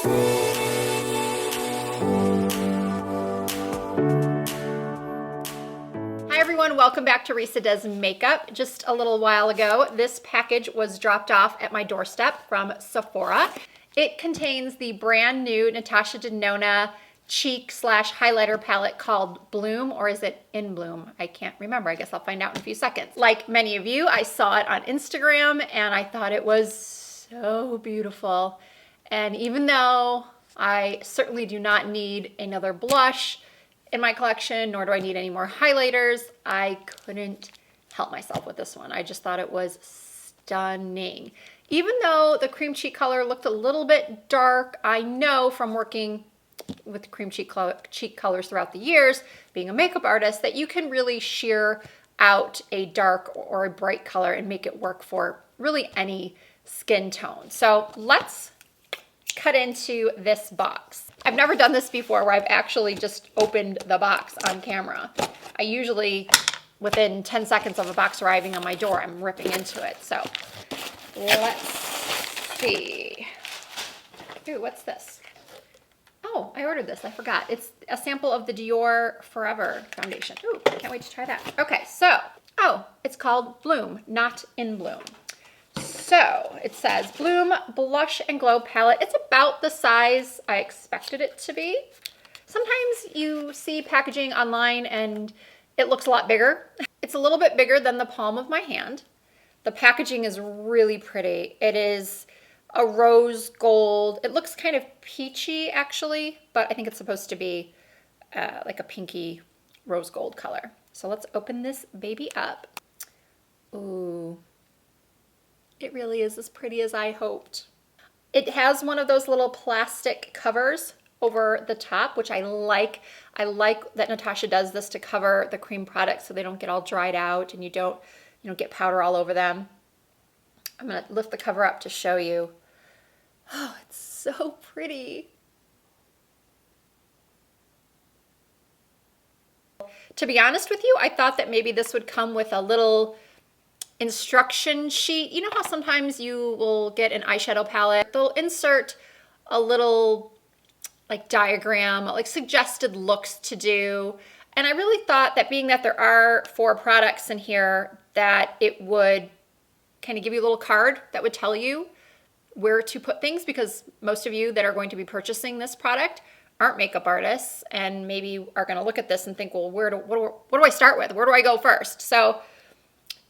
Hi everyone, welcome back to Risa Does Makeup. Just a little while ago, this package was dropped off at my doorstep from Sephora. It contains the brand new Natasha Denona cheek/highlighter palette called Bloom, or is it In Bloom? I can't remember. I guess I'll find out in a few seconds. Like many of you, I saw it on Instagram and I thought it was so beautiful. And even though I certainly do not need another blush in my collection, nor do I need any more highlighters, I couldn't help myself with this one. I just thought it was stunning. Even though the cream cheek color looked a little bit dark, I know from working with cream cheek colors throughout the years, being a makeup artist, that you can really sheer out a dark or a bright color and make it work for really any skin tone. So let's cut into this box. I've never done this before where I've actually just opened the box on camera. I usually, within 10 seconds of a box arriving on my door, I'm ripping into it. So let's see. Ooh, what's this? Oh, I ordered this, I forgot. It's a sample of the Dior Forever foundation. Ooh, can't wait to try that. Okay, so, it's called Bloom, not In Bloom. So it says Bloom Blush and Glow Palette. It's about the size I expected it to be. Sometimes you see packaging online and it looks a lot bigger. It's a little bit bigger than the palm of my hand. The packaging is really pretty. It is a rose gold. It looks kind of peachy actually, but I think it's supposed to be like a pinky rose gold color. So let's open this baby up. Ooh. It really is as pretty as I hoped. It has one of those little plastic covers over the top, which I like. I like that Natasha does this to cover the cream products so they don't get all dried out and you don't get powder all over them. I'm gonna lift the cover up to show you. Oh, it's so pretty. To be honest with you, I thought that maybe this would come with a little instruction sheet. You know how sometimes you will get an eyeshadow palette, they'll insert a little like diagram, like suggested looks to do. And I really thought that being that there are 4 products in here, that it would kind of give you a little card that would tell you where to put things, because most of you that are going to be purchasing this product aren't makeup artists and maybe are going to look at this and think, well, what do I start with? Where do I go first? So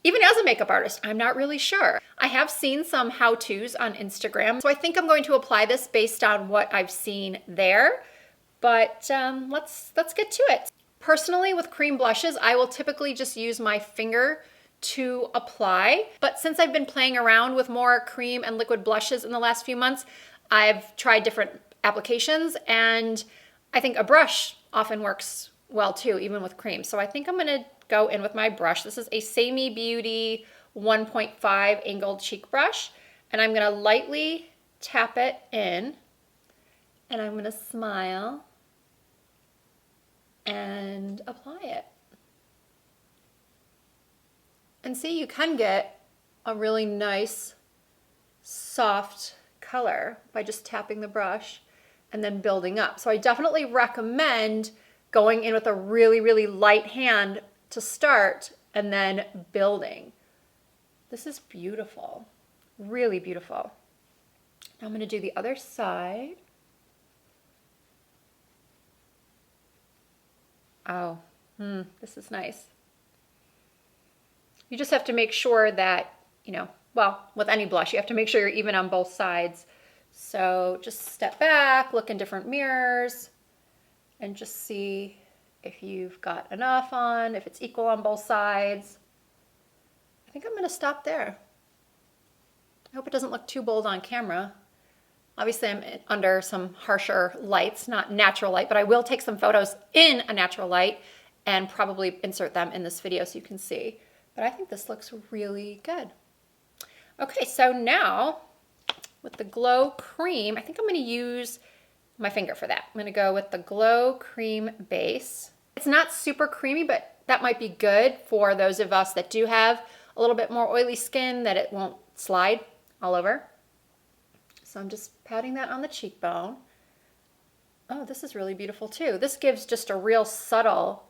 even as a makeup artist, I'm not really sure. I have seen some how-tos on Instagram, so I think I'm going to apply this based on what I've seen there. But let's get to it. Personally, with cream blushes, I will typically just use my finger to apply. But since I've been playing around with more cream and liquid blushes in the last few months, I've tried different applications, and I think a brush often works well too, even with cream. So I think I'm gonna go in with my brush. This is a Samey Beauty 1.5 angled cheek brush, and I'm gonna lightly tap it in, and I'm gonna smile and apply it. And see, you can get a really nice soft color by just tapping the brush and then building up. So I definitely recommend going in with a really, really light hand to start and then building. This is beautiful, really beautiful. Now I'm gonna do the other side. Oh, this is nice. You just have to make sure that, well, with any blush, you have to make sure you're even on both sides. So just step back, look in different mirrors, and just see if you've got enough on, if it's equal on both sides. I think I'm gonna stop there. I hope it doesn't look too bold on camera. Obviously I'm under some harsher lights, not natural light, but I will take some photos in a natural light and probably insert them in this video so you can see. But I think this looks really good. Okay, so now with the Glow Cream, I think I'm gonna use my finger for that. I'm gonna go with the Glow Cream base. It's not super creamy, but that might be good for those of us that do have a little bit more oily skin, that it won't slide all over. So I'm just patting that on the cheekbone. Oh, this is really beautiful too. This gives just a real subtle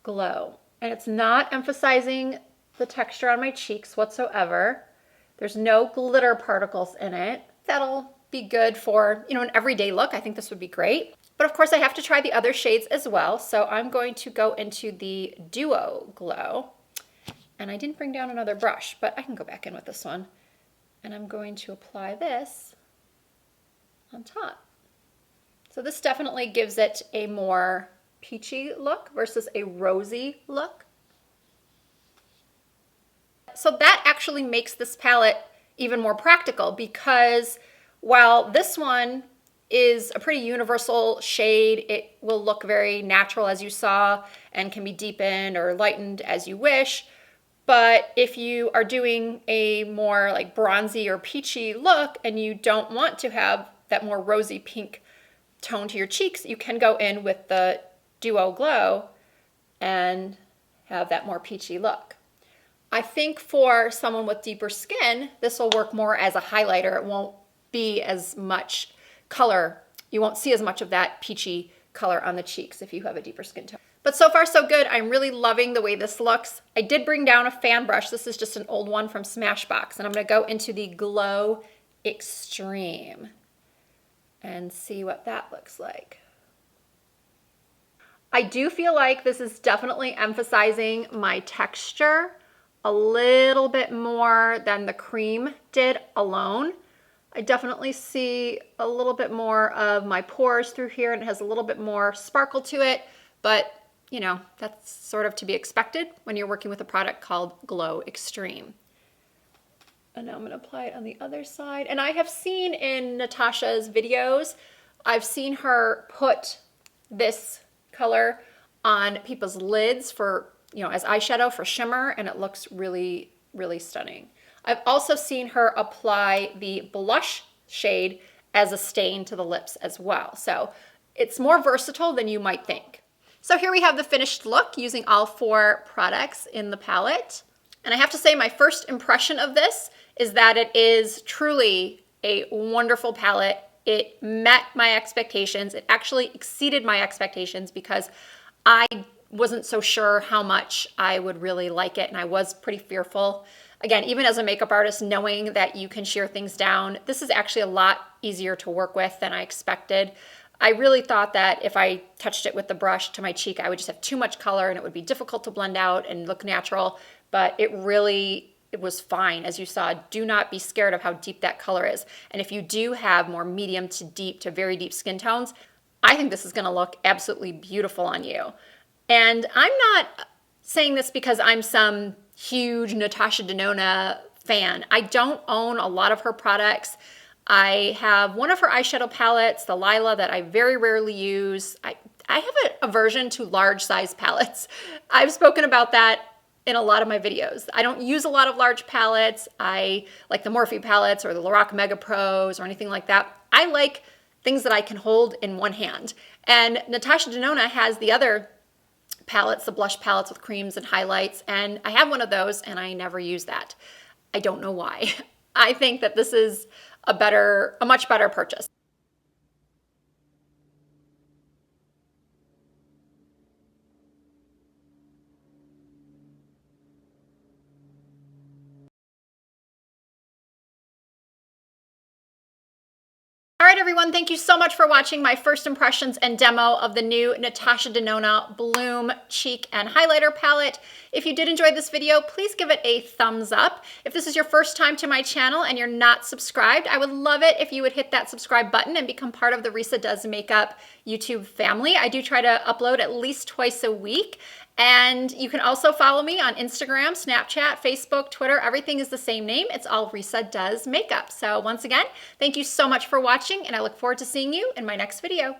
glow. And it's not emphasizing the texture on my cheeks whatsoever. There's no glitter particles in it. That'll be good for, an everyday look. I think this would be great. But of course I have to try the other shades as well. So I'm going to go into the Duo Glow. And I didn't bring down another brush, but I can go back in with this one. And I'm going to apply this on top. So this definitely gives it a more peachy look versus a rosy look. So that actually makes this palette even more practical, because while this one is a pretty universal shade, it will look very natural as you saw and can be deepened or lightened as you wish. But if you are doing a more like bronzy or peachy look and you don't want to have that more rosy pink tone to your cheeks, you can go in with the Duo Glow and have that more peachy look. I think for someone with deeper skin, this will work more as a highlighter. It won't be as much color. You won't see as much of that peachy color on the cheeks if you have a deeper skin tone. But so far so good. I'm really loving the way this looks. I did bring down a fan brush. This is just an old one from Smashbox, and I'm going to go into the Glow Extreme and see what that looks like. I do feel like this is definitely emphasizing my texture a little bit more than the cream did alone. I definitely see a little bit more of my pores through here, and it has a little bit more sparkle to it, but that's sort of to be expected when you're working with a product called Glow Extreme. And now I'm going to apply it on the other side. And I have seen in Natasha's videos, I've seen her put this color on people's lids for, as eyeshadow for shimmer, and it looks really, really stunning. I've also seen her apply the blush shade as a stain to the lips as well. So it's more versatile than you might think. So here we have the finished look using all 4 products in the palette. And I have to say my first impression of this is that it is truly a wonderful palette. It met my expectations. It actually exceeded my expectations because I wasn't so sure how much I would really like it, and I was pretty fearful. Again, even as a makeup artist, knowing that you can shear things down, this is actually a lot easier to work with than I expected. I really thought that if I touched it with the brush to my cheek, I would just have too much color and it would be difficult to blend out and look natural, but it was fine. As you saw, do not be scared of how deep that color is. And if you do have more medium to deep to very deep skin tones, I think this is gonna look absolutely beautiful on you. And I'm not saying this because I'm some huge Natasha Denona fan. I don't own a lot of her products. I have one of her eyeshadow palettes, the Lila, that I very rarely use. I have an aversion to large size palettes. I've spoken about that in a lot of my videos. I don't use a lot of large palettes. I like the Morphe palettes or the Lorac Mega Pros or anything like that. I like things that I can hold in one hand. And Natasha Denona has the other palettes, the blush palettes with creams and highlights, and I have one of those and I never use that. I don't know why. I think that this is a much better purchase. All right, everyone, thank you so much for watching my first impressions and demo of the new Natasha Denona Bloom Cheek and Highlighter Palette. If you did enjoy this video, please give it a thumbs up. If this is your first time to my channel and you're not subscribed, I would love it if you would hit that subscribe button and become part of the Risa Does Makeup YouTube family. I do try to upload at least twice a week. And you can also follow me on Instagram, Snapchat, Facebook, Twitter. Everything is the same name. It's all Risa Does Makeup. So once again, thank you so much for watching, and I look forward to seeing you in my next video.